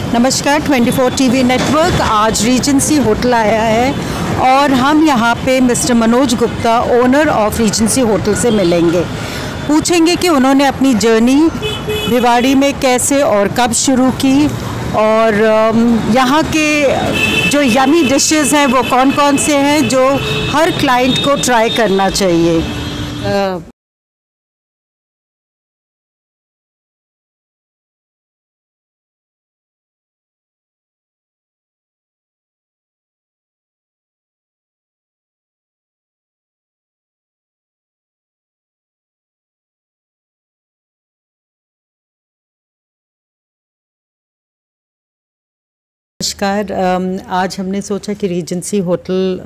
नमस्कार 24 TV network आज Regency hotel आया है और हम यहाँ पे mister Manoj Gupta owner of Regency hotel से मिलेंगे। पूछेंगे कि उन्होंने अपनी जर्नी भिवाड़ी में कैसे और कब शुरू की और यहाँ के जो यमी डिशेस हैं वो कौन कौन से हैं जो हर क्लाइंट को ट्राई करना चाहिए। नमस्कार, आज हमने सोचा कि रीजेंसी होटल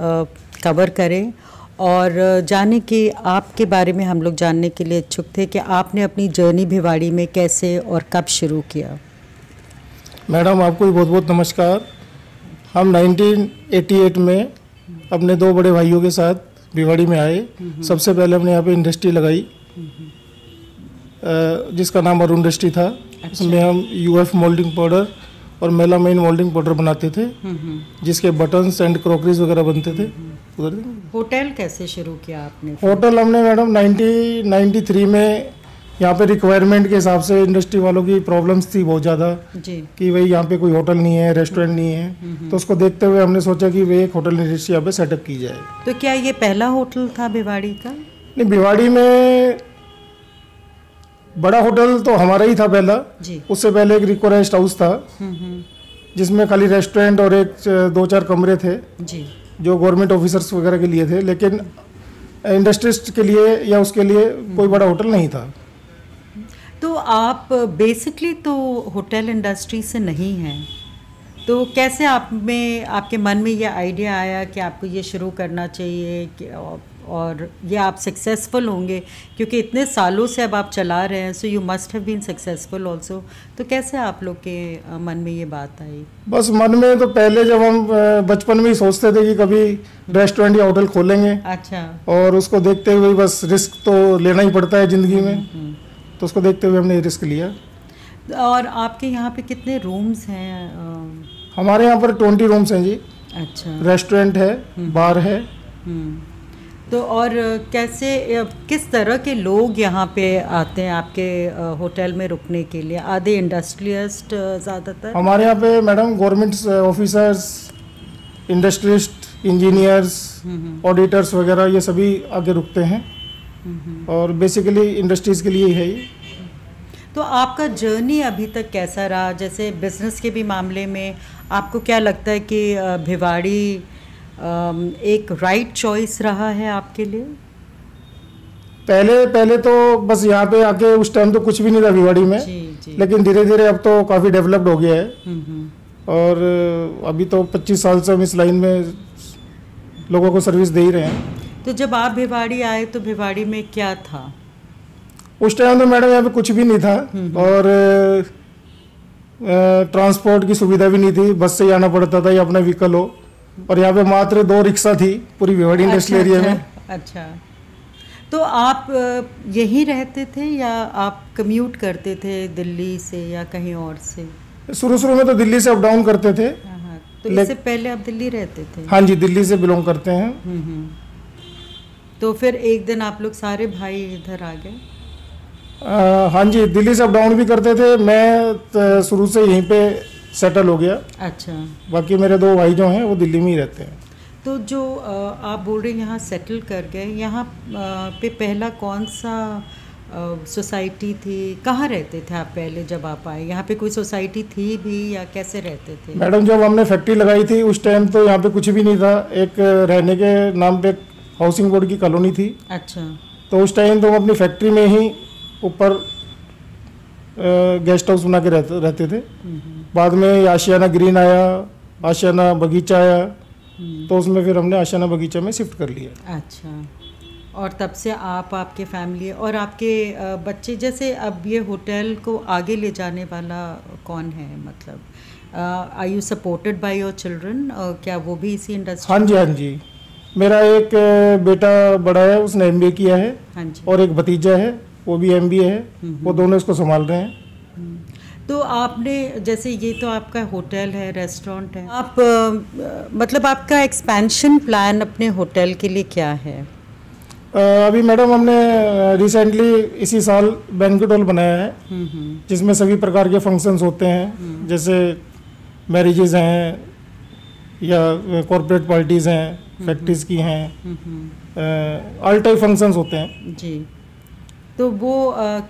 कवर करें और जाने कि आपके बारे में हम लोग जानने के लिए इच्छुक थे कि आपने अपनी जर्नी भिवाड़ी में कैसे और कब शुरू किया। मैडम आपको भी बहुत बहुत नमस्कार। हम 1988 में अपने दो बड़े भाइयों के साथ भिवाड़ी में आए। सबसे पहले हमने यहाँ पे इंडस्ट्री लगाई जिसका नाम अरुण इंडस्ट्री था। उसमें हम यूएफ मोल्डिंग पाउडर और मेलामाइन मोल्डिंग पाउडर बनाते थे जिसके बटन्स एंड क्रॉकरीज वगैरह बनते थे। होटल कैसे शुरू किया आपने? होटल हमने मैडम 1993 में यहाँ पे रिक्वायरमेंट के हिसाब से इंडस्ट्री वालों की प्रॉब्लम्स थी बहुत ज़्यादा कि भाई यहाँ पे कोई होटल नहीं है, रेस्टोरेंट नहीं है, तो उसको देखते हुए हमने सोचा कि भाई एक होटल इंडस्ट्री यहाँ पे सेटअप की जाए। तो क्या ये पहला होटल था भिवाड़ी का? नहीं, भिवाड़ी में बड़ा होटल तो हमारा ही था पहला। उससे पहले एक रिको रेस्ट हाउस था जिसमें खाली रेस्टोरेंट और एक 2-4 कमरे थे जो गवर्नमेंट ऑफिसर्स वगैरह के लिए थे, लेकिन इंडस्ट्रिस्ट के लिए या उसके लिए कोई बड़ा होटल नहीं था। तो आप बेसिकली तो होटल इंडस्ट्री से नहीं हैं, तो कैसे आप में आपके मन में ये आइडिया आया कि आपको ये शुरू करना चाहिए और ये आप सक्सेसफुल होंगे क्योंकि इतने सालों से अब आप चला रहे हैं, so you must have been successful also. तो कैसे आप लोग के मन में ये बात आई? बस मन में तो पहले जब हम बचपन में ही सोचते थे कि कभी रेस्टोरेंट या होटल खोलेंगे। अच्छा। और उसको देखते हुए बस रिस्क तो लेना ही पड़ता है ज़िंदगी में, तो उसको देखते हुए हमने रिस्क लिया। और आपके यहाँ पे कितने रूम्स हैं? हमारे यहाँ पर 20 रूम्स हैं जी। अच्छा। रेस्टोरेंट है, बार है। तो और कैसे किस तरह के लोग यहाँ पे आते हैं आपके होटल में रुकने के लिए? आधे इंडस्ट्रियलिस्ट ज़्यादातर? हमारे यहाँ पे madam government officers, industrialist, engineers, auditors वगैरह ये सभी आके रुकते हैं और बेसिकली इंडस्ट्रीज़ के लिए ही है ये। तो आपका जर्नी अभी तक कैसा रहा? जैसे बिज़नेस के भी मामले में आपको क्या लगता है कि भिवाड़ी एक राइट चॉइस रहा है आपके लिए? पहले तो बस यहाँ पे आके उस टाइम तो कुछ भी नहीं था भिवाड़ी में। जी। लेकिन धीरे धीरे अब तो काफ़ी डेवलप्ड हो गया है और अभी तो 25 साल से हम इस लाइन में लोगों को सर्विस दे ही रहे हैं। तो जब आप भिवाड़ी आए तो भिवाड़ी में क्या था? उस टाइम तो मैडम यहाँ पे कुछ भी नहीं था और ट्रांसपोर्ट की सुविधा भी नहीं थी। बस से ही आना पड़ता था या अपना व्हीकल हो, और यहाँ पे मात्र 2 रिक्शा थी पूरी भिवाड़ी इंडस्ट्रियल एरिया में। अच्छा। तो आप यहीं रहते थे या आप कम्यूट करते थे दिल्ली से या कहीं और से? शुरू में तो दिल्ली से अप डाउन करते थे। तो इससे पहले आप दिल्ली रहते थे? हाँ जी, दिल्ली से बिलोंग करते हैं। तो फिर एक दिन आप लोग सारे भाई इधर आ गए? हाँ जी, दिल्ली से अप डाउन भी करते थे। मैं शुरू से यहीं पे सेटल हो गया। अच्छा। बाकी मेरे 2 भाई जो हैं वो दिल्ली में ही रहते हैं। तो जो आप बोल रहे हैं यहाँ सेटल कर गए, यहाँ पे पहला कौन सा सोसाइटी थी? कहाँ रहते थे आप पहले जब आप आए? यहाँ पे कोई सोसाइटी थी भी या कैसे रहते थे? मैडम जब हमने फैक्ट्री लगाई थी उस टाइम तो यहाँ पे कुछ भी नहीं था। एक रहने के नाम पे हाउसिंग बोर्ड की कॉलोनी थी। अच्छा। तो उस टाइम तो हम अपनी फैक्ट्री में ही ऊपर गेस्ट हाउस बना के रहते थे। बाद में आशियाना ग्रीन आया, आशियाना बगीचा आया, तो उसमें फिर हमने आशियाना बगीचा में शिफ्ट कर लिया। अच्छा। और तब से आपके फैमिली और आपके बच्चे, जैसे अब ये होटल को आगे ले जाने वाला कौन है? मतलब are you supported by your children? क्या वो भी इसी इंडस्ट्री? हाँ जी, हाँ जी। मेरा एक बेटा बड़ा है, उसने MBA किया है। हाँ जी। और एक भतीजा है, वो भी MBA है। वो दोनों इसको संभाल रहे हैं। तो आपने जैसे ये तो आपका होटल है, रेस्टोरेंट है, आप मतलब आपका एक्सपेंशन प्लान अपने होटल के लिए क्या है? अभी मैडम हमने रिसेंटली इसी साल बैंक्वेट हॉल बनाया है जिसमें सभी प्रकार के फंक्शंस होते हैं, जैसे मैरिजेज हैं या कॉर्पोरेट पार्टीज़ हैं, फैक्ट्रीज की हैं, ऑल टाइप फंक्शंस होते हैं जी। तो वो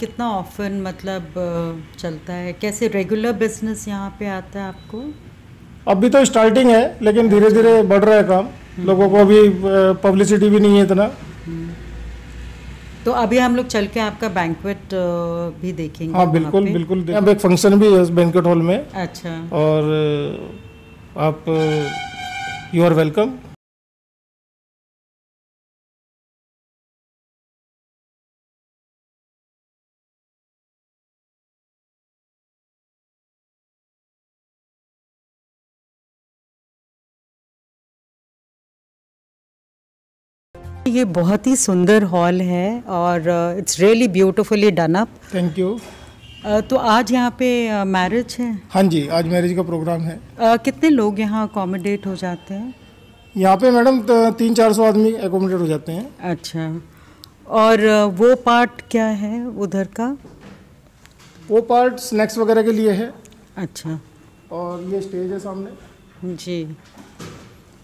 कितना ऑफन मतलब चलता है, कैसे रेगुलर बिजनेस यहाँ पे आता है आपको? अभी तो स्टार्टिंग है लेकिन धीरे धीरे बढ़ रहा है काम, लोगों को अभी पब्लिसिटी भी नहीं है इतना। तो अभी हम लोग चल के आपका बैंक्वेट भी देखेंगे। हाँ बिल्कुल बिल्कुल, अब एक फंक्शन भी है बैंक्वेट हॉल में। अच्छा। और आप यू आर वेलकम। ये बहुत ही सुंदर हॉल है और it's really beautifully done up. Thank you. तो आज यहाँ पे मैरिज है? हाँ जी, आज मैरिज का प्रोग्राम है। कितने लोग यहाँ अकोमोडेट हो जाते हैं? यहाँ पे मैडम 300-400 आदमी अकोमोडेट हो जाते हैं। अच्छा। और वो पार्ट क्या है उधर का? वो पार्ट स्नैक्स वगैरह के लिए है। अच्छा। और ये स्टेज है सामने जी।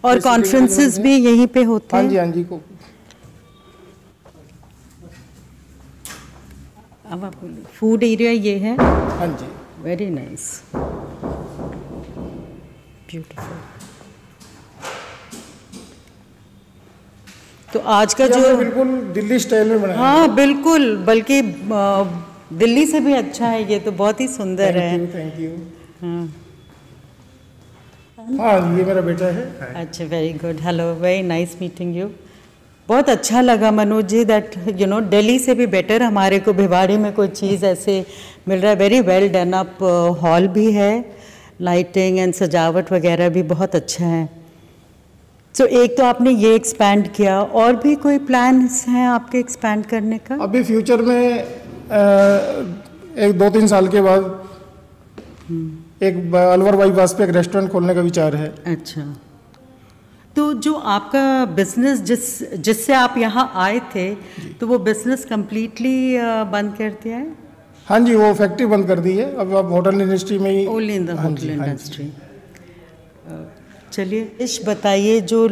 और कॉन्फ्रेंसेस भी यहीं पे होते हैं? हाँ जी, हाँ जी। अब आप फूड एरिया ये है? हाँ जी। Very nice, beautiful. तो आज का जो बिल्कुल दिल्ली स्टाइल में बनाया है। हाँ बिल्कुल, बल्कि दिल्ली से भी अच्छा है ये तो, बहुत ही सुंदर है। Thank you. हाँ हाँ, ये मेरा बेटा है। अच्छा, very good. Hello, very nice meeting you. बहुत अच्छा लगा Manoj ji that you know Delhi से भी बेटर हमारे को भिवाड़ी में कोई चीज़ ऐसे मिल रहा है। Very well done up hall भी है, लाइटिंग एंड सजावट वगैरह भी बहुत अच्छा है। तो एक तो आपने ये एक्सपैंड किया, और भी कोई प्लान्स हैं आपके एक्सपैंड करने का? अभी फ्यूचर में एक 2-3 साल के बाद एक अलवर बाईपास पे एक रेस्टोरेंट खोलने का विचार है। अच्छा। तो जो आपका बिजनेस जिससे आप यहाँ आए थे, तो वो बिजनेस कम्प्लीटली बंद कर दिया है? हाँ जी, वो फैक्ट्री बंद कर दी है। अब आप होटल इंडस्ट्री में ही। Only in the hotel industry. चलिए, डिश बताइए जो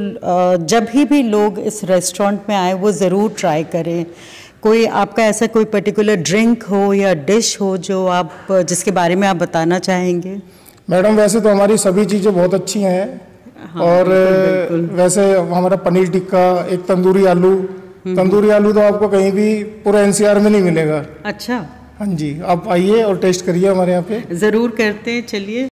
जब भी लोग इस रेस्टोरेंट में आए वो ज़रूर ट्राई करें। कोई आपका ऐसा कोई पर्टिकुलर ड्रिंक हो या डिश हो जो आप जिसके बारे में आप बताना चाहेंगे? मैडम वैसे तो हमारी सभी चीज़ें बहुत अच्छी हैं। हाँ, और बिल्कुल। वैसे हमारा पनीर टिक्का, एक तंदूरी आलू तो आपको कहीं भी पूरा एनसीआर में नहीं मिलेगा। अच्छा। हाँ जी, आप आइए और टेस्ट करिए हमारे यहाँ पे। ज़रूर करते हैं, चलिए।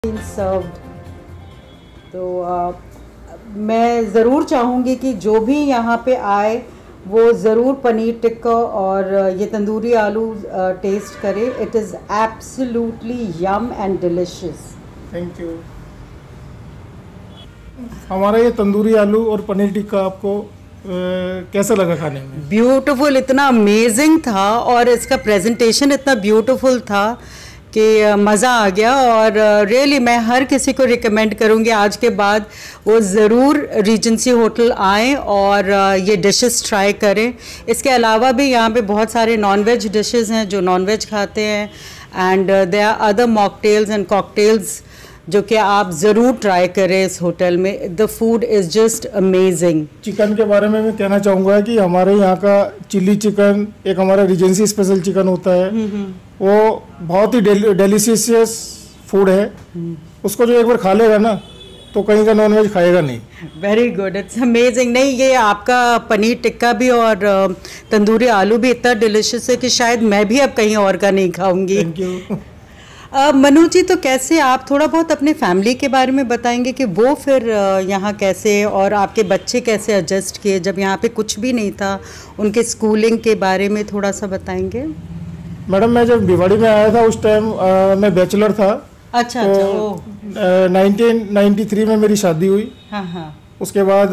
सर्व्ड। तो मैं ज़रूर चाहूँगी कि जो भी यहाँ पे आए वो ज़रूर पनीर टिक्का और ये तंदूरी आलू टेस्ट करे। It is absolutely yum and delicious. Thank you. हमारा ये तंदूरी आलू और पनीर टिक्का आपको कैसा लगा खाने में? ब्यूटीफुल, इतना अमेजिंग था और इसका प्रेजेंटेशन इतना ब्यूटीफुल था कि मज़ा आ गया। और रियली मैं हर किसी को रिकमेंड करूँगी आज के बाद वो ज़रूर रीजेंसी होटल आएँ और ये डिशेस ट्राई करें। इसके अलावा भी यहाँ पे बहुत सारे नॉनवेज डिशेस हैं जो नॉनवेज खाते हैं, and there are other mocktails and cocktails जो कि आप ज़रूर ट्राई करें इस होटल में। The food is just amazing. Chicken के बारे में मैं कहना चाहूँगा कि हमारे यहाँ का चिली चिकन, एक हमारा रीजेंसी स्पेशल चिकन होता है, वो बहुत ही डेलिशियस फूड है। उसको जो एक बार खा लेगा ना तो कहीं का नॉनवेज खाएगा नहीं। Very good, it's amazing. नहीं, ये आपका पनीर टिक्का भी और तंदूरी आलू भी इतना डिलिशियस है कि शायद मैं भी अब कहीं और का नहीं खाऊंगी। Thank you. मनोज जी, तो कैसे आप थोड़ा बहुत अपने फैमिली के बारे में बताएंगे कि वो फिर यहाँ कैसे, और आपके बच्चे कैसे एडजस्ट किए जब यहाँ पे कुछ भी नहीं था, उनके स्कूलिंग के बारे में थोड़ा सा बताएंगे। मैडम, मैं जब भिवाड़ी में आया था उस टाइम मैं बैचलर था। अच्छा, तो 1993 में मेरी शादी हुई। हाँ हाँ। उसके बाद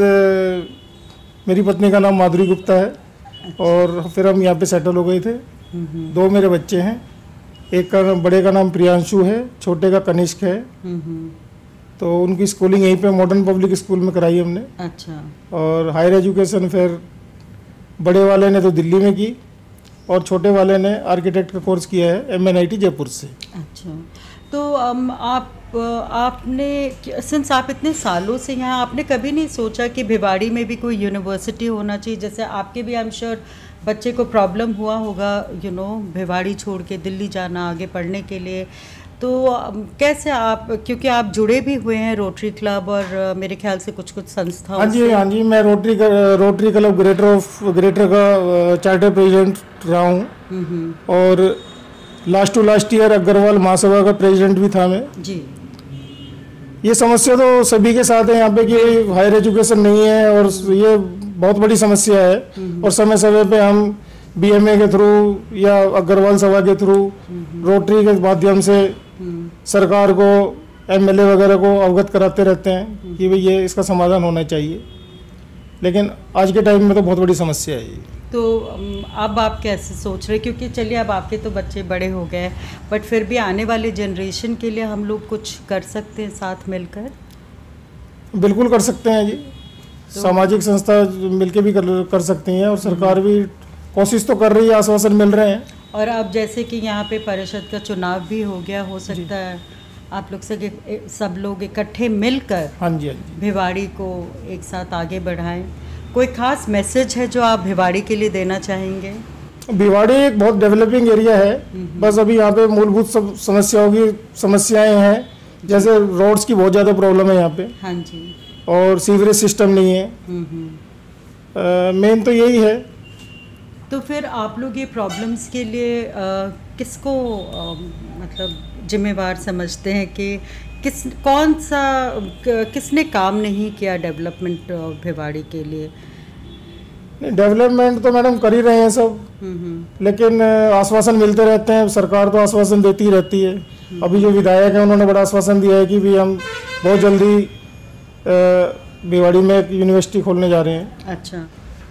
मेरी पत्नी का नाम माधुरी गुप्ता है। अच्छा। और फिर हम यहाँ पे सेटल हो गए थे। 2 मेरे बच्चे हैं, एक का बड़े का नाम प्रियांशु है, छोटे का कनिष्क है। तो उनकी स्कूलिंग यहीं पे मॉडर्न पब्लिक स्कूल में कराई हमने। अच्छा। और हायर एजुकेशन फिर बड़े वाले ने तो दिल्ली में की और छोटे वाले ने आर्किटेक्ट का कोर्स किया है MNIT जयपुर से। अच्छा, तो आपने सिंस आप इतने सालों से यहाँ, आपने कभी नहीं सोचा कि भिवाड़ी में भी कोई यूनिवर्सिटी होना चाहिए? जैसे आपके भी आई एम श्योर बच्चे को प्रॉब्लम हुआ होगा, भिवाड़ी छोड़ के दिल्ली जाना आगे पढ़ने के लिए, तो कैसे आप, क्योंकि आप जुड़े भी हुए हैं रोटरी क्लब और मेरे ख्याल से कुछ संस्थाओं। हाँ जी, मैं रोटरी क्लब ग्रेटर का चार्टर प्रेसिडेंट रहा हूँ। और लास्ट ईयर अग्रवाल महासभा का प्रेसिडेंट भी था मैं जी। ये समस्या तो सभी के साथ है यहाँ पे कि हायर एजुकेशन नहीं है, और ये बहुत बड़ी समस्या है। और समय समय पे हम BMA के थ्रू या अग्रवाल सभा के थ्रू रोटरी के माध्यम से सरकार को, MLA वगैरह को अवगत कराते रहते हैं कि भाई ये इसका समाधान होना चाहिए। लेकिन आज के टाइम में तो बहुत बड़ी समस्या है ये। तो अब आप कैसे सोच रहे, क्योंकि चलिए अब आपके तो बच्चे बड़े हो गए, बट फिर भी आने वाले जनरेशन के लिए हम लोग कुछ कर सकते हैं साथ मिलकर? बिल्कुल कर सकते हैं जी। तो सामाजिक संस्था मिलके भी कर सकती हैं, और सरकार भी कोशिश तो कर रही है, आश्वासन मिल रहे हैं। और अब जैसे कि यहाँ पे परिषद का चुनाव भी हो गया, हो सकता है आप लोग से सब लोग इकट्ठे मिलकर हाँ जी भिवाड़ी को एक साथ आगे बढ़ाएं। कोई खास मैसेज है जो आप भिवाड़ी के लिए देना चाहेंगे? भिवाड़ी एक बहुत डेवलपिंग एरिया है, बस अभी यहाँ पे मूलभूत समस्याएं हैं, जैसे रोड्स की बहुत ज़्यादा प्रॉब्लम है यहाँ पे। हाँ जी। और सीवरेज सिस्टम नहीं है। मेन तो यही है। तो फिर आप लोग ये प्रॉब्लम्स के लिए किसको मतलब जिम्मेवार समझते हैं कि किसने काम नहीं किया डेवलपमेंट भिवाड़ी के लिए? डेवलपमेंट तो मैडम कर ही रहे हैं सब, लेकिन आश्वासन मिलते रहते हैं। सरकार तो आश्वासन देती ही रहती है। अभी जो विधायक है उन्होंने बड़ा आश्वासन दिया है कि भी हम बहुत जल्दी भिवाड़ी में एक यूनिवर्सिटी खोलने जा रहे हैं। अच्छा,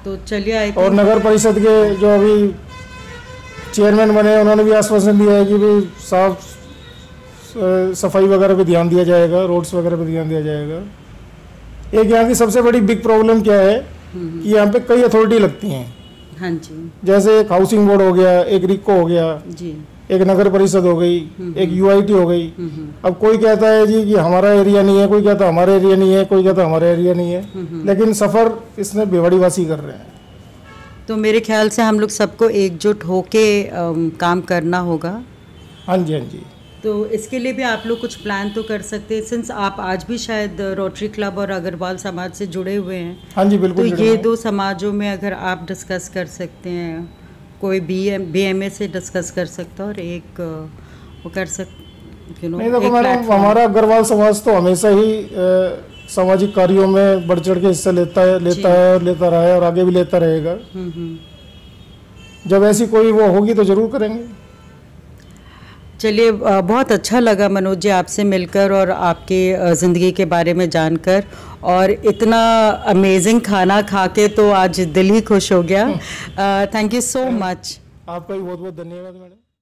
तो चलिए। और नगर परिषद के जो अभी चेयरमैन बने उन्होंने भी आश्वासन दिया है कि भी साफ सफाई वगैरह पे ध्यान दिया जाएगा, रोड्स वगैरह पे ध्यान दिया जाएगा। एक यहाँ की सबसे बड़ी बिग प्रॉब्लम क्या है कि यहाँ पे कई अथॉरिटी लगती हैं। हाँ जी। जैसे एक हाउसिंग बोर्ड हो गया, एक रिको हो गया जी, एक नगर परिषद हो गई, एक UIT हो गई। अब कोई कहता है जी कि हमारा एरिया नहीं है, कोई कहता हमारा एरिया नहीं है, कोई कहता हमारा एरिया नहीं है, लेकिन सफ़र इसमें भिवाड़ी वासी कर रहे हैं। तो मेरे ख्याल से हम लोग सबको एकजुट होके काम करना होगा। हाँ जी, हाँ जी। तो इसके लिए भी आप लोग कुछ प्लान तो कर सकते हैं, सिंस आप आज भी शायद रोटरी क्लब और अग्रवाल समाज से जुड़े हुए हैं। हाँ जी, बिल्कुल। तो ये 2 समाजों में अगर आप डिस्कस कर सकते हैं, कोई BMA से डिस्कस कर सकता है और एक वो कर सकते नहीं। देखो मैडम, हमारा अग्रवाल समाज तो हमेशा ही सामाजिक कार्यों में बढ़ चढ़ के हिस्सा लेता है और लेता रहा है और आगे भी लेता रहेगा। जब ऐसी कोई वो होगी तो जरूर करेंगे। चलिए, बहुत अच्छा लगा मनोज जी आपसे मिलकर और आपकी ज़िंदगी के बारे में जानकर, और इतना अमेजिंग खाना खा के तो आज दिल ही खुश हो गया। Thank you so much. आपका भी बहुत बहुत धन्यवाद मैडम।